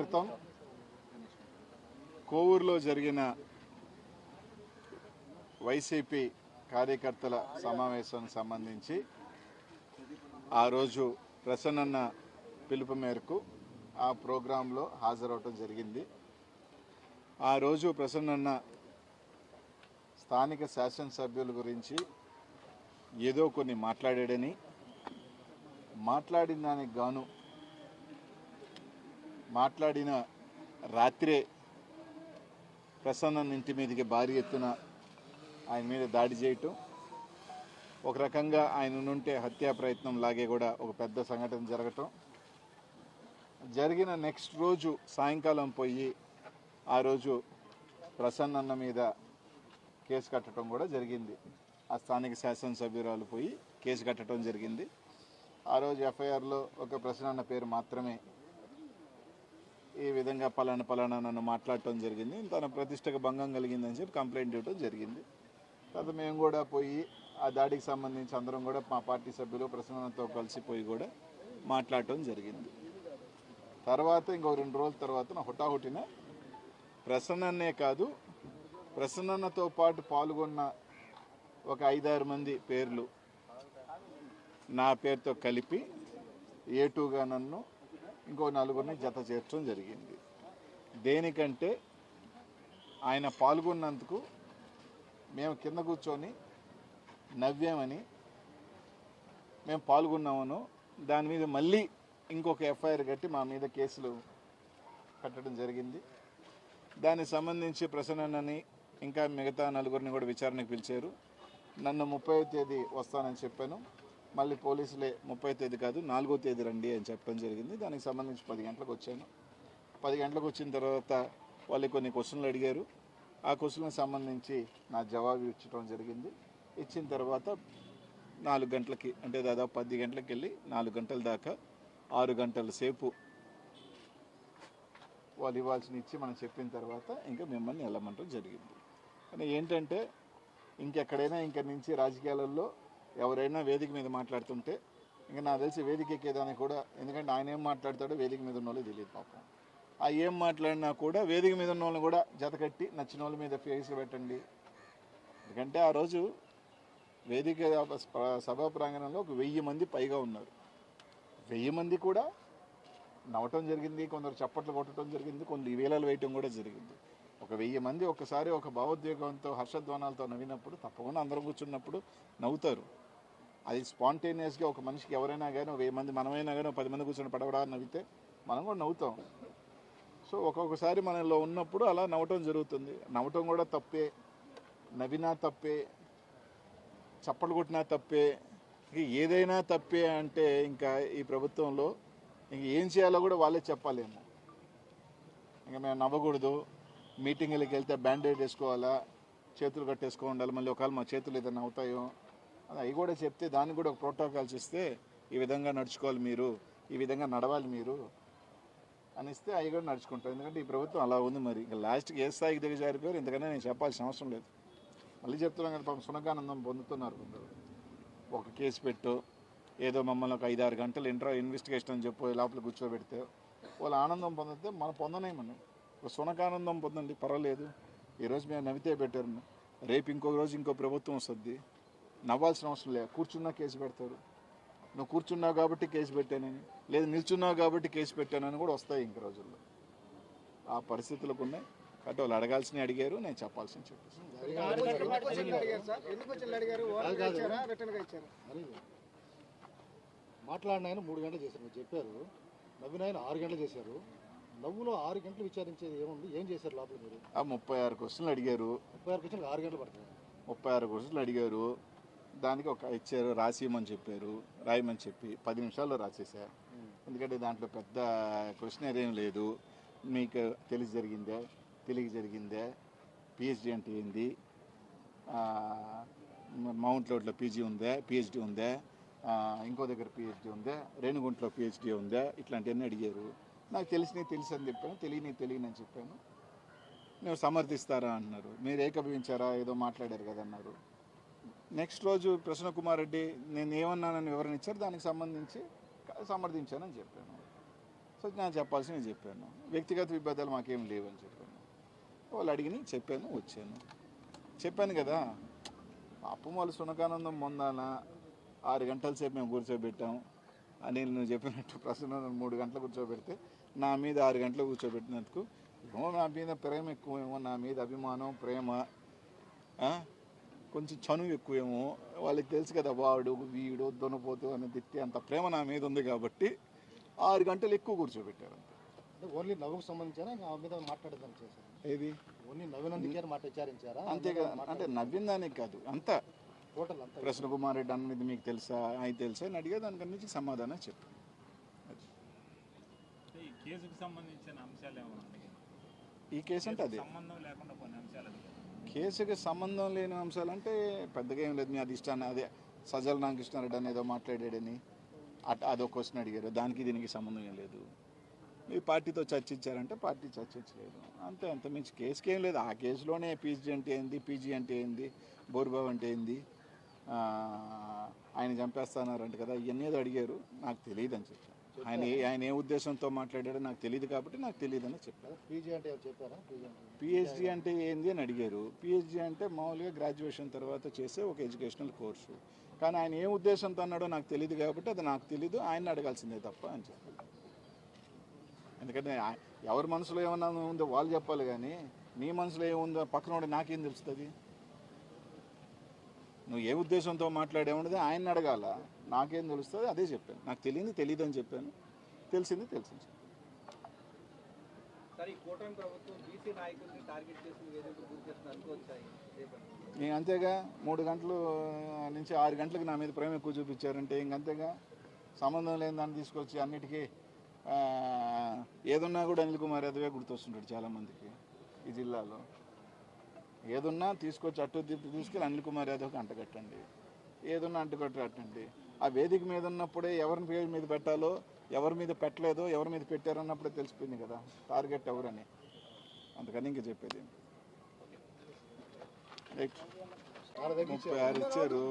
క్రితం కోవూరులో జరిగిన వైసీపీ కార్యకర్తల సమావేశానికి సంబంధించి ఆ రోజు ప్రసన్నన్న పిలుపు మేరకు ఆ ప్రోగ్రాంలో హాజరవటం జరిగింది. ఆ రోజు ప్రసన్నన్న స్థానిక శాసనసభ్యుల గురించి ఏదో కొన్ని మాట్లాడాడని, మాట్లాడిన దానికి గాను మాట్లాడిన రాత్రే ప్రసన్నన్న ఇంటి మీదకి భారీ ఎత్తున ఆయన మీద దాడి చేయటం, ఒక రకంగా ఆయన నుంటే హత్యా ప్రయత్నం లాగే కూడా ఒక పెద్ద సంఘటన జరగటం జరిగిన నెక్స్ట్ రోజు సాయంకాలం పోయి ఆ రోజు ప్రసన్నన్న మీద కేసు కట్టడం కూడా జరిగింది. ఆ స్థానిక శాసనసభ్యురాలు పోయి కేసు కట్టడం జరిగింది. ఆ రోజు ఎఫ్ఐఆర్లో ఒక ప్రసన్నన్న పేరు మాత్రమే ఈ విధంగా పలానా నన్ను మాట్లాడటం జరిగింది, తన ప్రతిష్టకు భంగం కలిగిందని చెప్పి కంప్లైంట్ ఇవ్వడం జరిగింది. తర్వాత మేము కూడా పోయి ఆ దాడికి సంబంధించి అందరం కూడా మా పార్టీ సభ్యులు ప్రసన్నతో కలిసిపోయి కూడా మాట్లాడటం జరిగింది. తర్వాత ఇంకో 2 రోజుల తర్వాత హుటాహుటిన ప్రసన్నన్నే కాదు, ప్రసన్నతో పాటు పాల్గొన్న ఒక 5-6 మంది పేర్లు నా పేరుతో కలిపి A2గా నన్ను ఇంకో 4 జత చేర్చడం జరిగింది. దేనికంటే ఆయన పాల్గొన్నందుకు మేము కింద కూర్చొని నవ్వామని, మేము పాల్గొన్నామను దాని మీద మళ్ళీ ఇంకొక ఎఫ్ఐఆర్ కట్టి మా మీద కేసులు కట్టడం జరిగింది. దానికి సంబంధించి ప్రసన్నని ఇంకా మిగతా 4 కూడా విచారణకు పిలిచారు. నన్ను 30వ తేదీ వస్తానని చెప్పాను. మళ్ళీ పోలీసులే 30వ తేదీ కాదు 4వ తేదీ రండి అని చెప్పడం జరిగింది. దానికి సంబంధించి 10 గంటలకు వచ్చాను. 10 గంటలకు వచ్చిన తర్వాత వాళ్ళు కొన్ని క్వశ్చన్లు అడిగారు. ఆ క్వశ్చన్లకు సంబంధించి నా జవాబు ఇచ్చడం జరిగింది. ఇచ్చిన తర్వాత 4 గంటలకి, అంటే దాదాపు 10 గంటలకు వెళ్ళి 4 గంటల దాకా 6 గంటల సేపు వాళ్ళు ఇవ్వాల్సిన ఇచ్చి మనం చెప్పిన తర్వాత ఇంకా మిమ్మల్ని వెళ్ళమంటం జరిగింది. కానీ ఏంటంటే ఇంకెక్కడైనా ఇంక నుంచి రాజకీయాలలో ఎవరైనా వేదిక మీద మాట్లాడుతుంటే ఇంకా నాకు తెలిసి వేదిక ఎక్కేదానికి కూడా, ఎందుకంటే ఆయన ఏం మాట్లాడతాడో వేదిక మీద ఉన్న వాళ్ళు తెలియదు పాపం. ఆ ఏం మాట్లాడినా కూడా వేదిక మీద ఉన్న వాళ్ళని కూడా జతకట్టి నచ్చిన వాళ్ళ మీద ఫేస్ పెట్టండి. ఎందుకంటే ఆ రోజు వేదిక సభా ప్రాంగణంలో ఒక 1000 మంది పైగా ఉన్నారు. 1000 మంది కూడా నవ్వటం జరిగింది, కొందరు చప్పట్లు కొట్టడం జరిగింది, కొన్ని వేలాలు వేయటం కూడా జరిగింది. ఒక 1000 మంది ఒక్కసారి ఒక భావోద్వేగంతో హర్షధ్వానాలతో నవ్వినప్పుడు తప్పకుండా అందరం కూర్చున్నప్పుడు నవ్వుతారు. అది స్పాంటేనియస్గా ఒక మనిషికి ఎవరైనా కానీ 1000 మంది మనమైనా కానీ 10 మంది కూర్చొని పడవడా నవ్వితే మనం కూడా నవ్వుతాం. సో ఒక్కొక్కసారి మనలో ఉన్నప్పుడు అలా నవ్వటం జరుగుతుంది. నవ్వటం కూడా తప్పే, నవ్వినా తప్పే, చప్పట్లు కొట్టినా తప్పే, ఏదైనా తప్పే. అంటే ఇంకా ఈ ప్రభుత్వంలో ఇంక ఏం చేయాలో కూడా వాళ్ళే చెప్పాలేమో. ఇంకా మేము నవ్వకూడదు, మీటింగ్లకు వెళ్తే బ్యాండేడ్ వేసుకోవాలా, చేతులు కట్టేసుకో ఉండాలి, మళ్ళీ ఒకవేళ మా చేతులు ఏదైనా అవుతాయో అవి కూడా చెప్తే దానికి కూడా ఒక ప్రోటోకాల్స్ ఇస్తే ఈ విధంగా నడుచుకోవాలి మీరు, ఈ విధంగా నడవాలి మీరు అనిస్తే అవి కూడా నడుచుకుంటాం. ఎందుకంటే ఈ ప్రభుత్వం అలా ఉంది. మరి ఇంకా లాస్ట్కి ఏ స్థాయికి దిగజారిపోయారు, ఇంతకన్నా నేను చెప్పాల్సిన అవసరం లేదు. మళ్ళీ చెప్తున్నాం కదా, పాపం సునకానందం పొందుతున్నారు కొందరు. ఒక కేసు పెట్టు, ఏదో మమ్మల్ని ఒక 5-6 గంటలు ఇన్వెస్టిగేషన్ అని చెప్పి లోపల కూర్చోబెడితే వాళ్ళు ఆనందం పొందితే మనం పొందనేమని. ఒక సునకానందం పొందండి, పర్వాలేదు. ఈరోజు మేము నవ్వితే పెట్టారు, రేపు ఇంకో రోజు ఇంకో ప్రభుత్వం వస్తుంది, నవ్వాల్సిన అవసరం లేదు. కూర్చున్నా కేసు పెడతారు. నువ్వు కూర్చున్నావు కాబట్టి కేసు పెట్టానని, లేదు నిల్చున్నావు కాబట్టి కేసు పెట్టానని కూడా వస్తాయి ఇంక రోజుల్లో. ఆ పరిస్థితులకు ఉన్నాయి కాబట్టి వాళ్ళు అడగాల్సినవి అడిగారు, నేను చెప్పాల్సింది చెప్పేసి. మాట్లాడిన ఆయన 3 గంటలు చేశారు, మీరు చెప్పారు. నవ్విన ఆయన 6 గంటలు చేశారు. నవ్వులో 6 గంటలు విచారించేది ఏముంది, ఏం చేశారు లోపల మీరు? 36 క్వశ్చన్లు అడిగారు. 36 క్వశ్చన్లు 6 గంటలు పడుతుంది. 36 క్వశ్చన్లు అడిగారు. దానికి ఒక ఇచ్చారు, రాసిమని చెప్పారు, రాయమని చెప్పి 10 నిమిషాల్లో రాసేసా. ఎందుకంటే దాంట్లో పెద్ద క్వశ్చనర్ ఏం లేదు. మీకు తెలిసి జరిగిందే, తెలియక జరిగిందే, పిహెచ్డి అంటే ఏంది, మౌంట్ రోడ్లో పిహెచ్డి ఉందే, ఇంకో దగ్గర పిహెచ్డి ఉందే, రేణిగుంటలో పిహెచ్డి ఉందే, ఇట్లాంటివన్నీ అడిగారు. నాకు తెలిసినవి తెలుసు అని చెప్పాను, తెలియని చెప్పాను. నువ్వు సమర్థిస్తారా అన్నారు. మీరు ఏకీభవించారా, ఏదో మాట్లాడారు కదా అన్నారు. నెక్స్ట్ రోజు ప్రసన్న కుమార్ రెడ్డి నేను ఏమన్నానని వివరణ ఇచ్చారు, దానికి సంబంధించి సమర్థించానని చెప్పాను. సో నాకు చెప్పాల్సినవి చెప్పాను. వ్యక్తిగత విభేదాలు మాకేం లేవని చెప్పాను. వాళ్ళు అడిగిన చెప్పాను, వచ్చాను. చెప్పాను కదా, పాపం వాళ్ళు సునకానందం పొందాన 6 గంటల సేపు మేము కూర్చోబెట్టాం. అనిల్ నువ్వు చెప్పినట్టు ప్రశ్న 3 గంటలు కూర్చోబెడితే నా మీద 6 గంటలు కూర్చోబెట్టినందుకు ఏమో నా మీద ప్రేమ ఎక్కువేమో, నా మీద అభిమానం, ప్రేమ, కొంచెం చనువు ఎక్కువేమో. వాళ్ళకి తెలుసు కదా, వాడు వీడు దొనపోతూ అని తిట్టి అంత ప్రేమ నా మీద ఉంది కాబట్టి 6 గంటలు ఎక్కువ కూర్చోబెట్టారు. అంటే ఓన్లీ నవ్వుకు సంబంధించారా ఇంకా ఆమె మీద మాట్లాడేదాన్ని చేశారు? ఏది ఓన్లీ నవ్వినందుకే మాట విచారించారా? అంతే కదా, అంటే నవ్విన దానికి కాదు, అంతా టోటల్ అంతా ప్రశ్న కుమార్ రెడ్డి అన్నది మీకు తెలుసా, ఆయన తెలుసా అని అడిగే దానికన్నించి సమాధానం చెప్పాను. ఈ కేసుకు సంబంధించిన అంశాలు ఏమైనా ఉన్నాయి? ఈ కేసు అంటే అదే సంబంధం లేకుండా కొన్ని అంశాలు అది కదా. కేసుకి సంబంధం లేని అంశాలు అంటే పెద్దగా ఏం లేదు. మీ అధిష్టానం అదే సజ్జల రామకృష్ణారెడ్డి అని ఏదో మాట్లాడాడని అదో క్వశ్చన్ అడిగారు, దానికి దీనికి సంబంధం ఏం లేదు. మీ పార్టీతో చర్చించారంటే పార్టీ చర్చించలేదు, అంతే. అంత మించి కేసుకి ఏం లేదు. ఆ కేసులోనే పీజీ అంటే ఏంది, పీజీ అంటే ఏంది, బోర్బాబు అంటే ఏంది, ఆయన చంపేస్తున్నారంట కదా, ఇవన్నీ ఏదో అడిగారు. నాకు తెలియదు అని చెప్పాను. ఆయన ఏ ఉద్దేశంతో మాట్లాడాడో నాకు తెలియదు కాబట్టి నాకు తెలియదు అని చెప్పాను. పీజీ అంటే చెప్పారా? పిహెచ్డి అంటే ఏంది అని అడిగారు. పిహెచ్డి అంటే మామూలుగా గ్రాడ్యుయేషన్ తర్వాత చేసే ఒక ఎడ్యుకేషనల్ కోర్సు. కానీ ఆయన ఏ ఉద్దేశంతో అన్నాడో నాకు తెలియదు కాబట్టి అది నాకు తెలీదు, ఆయన అడగాల్సిందే తప్ప అని చెప్పాను. ఎందుకంటే ఎవరి మనసులో ఏమన్నా ఉందో వాళ్ళు చెప్పాలి, కానీ నీ మనసులో ఏముందో పక్కన నాకేం తెలుస్తుంది? నువ్వు ఏ ఉద్దేశంతో మాట్లాడేముండదు ఆయన అడగాల, నాకేం తెలుస్తుంది? అదే చెప్పాను. నాకు తెలియదు అని చెప్పాను, తెలిసింది తెలిసింది. నేను అంతేగా 3 గంటలు నుంచి 6 గంటలకు నా మీద ప్రేమ ఎక్కువ చూపించారంటే ఇంకంతేగా. సంబంధం లేని దాన్ని తీసుకొచ్చి అన్నిటికీ ఏదున్నా కూడా అనిల్ కుమార్ యాదవే గుర్తొస్తుంటాడు చాలామందికి ఈ జిల్లాలో. ఏదున్నా తీసుకొచ్చి అట్టు తీసుకెళ్ళి అనిల్ కుమార్ యాదవ్కి అంటగట్టండి, ఏదున్నా అంటగట్టండి. ఆ వేదిక మీద ఉన్నప్పుడే ఎవరిని పేరు మీద పెట్టాలో, ఎవరి మీద పెట్టలేదో, ఎవరి మీద పెట్టారన్నప్పుడే తెలిసిపోయింది కదా టార్గెట్ ఎవరని. అందుకని ఇంక చెప్పేది 36 ఇచ్చారు.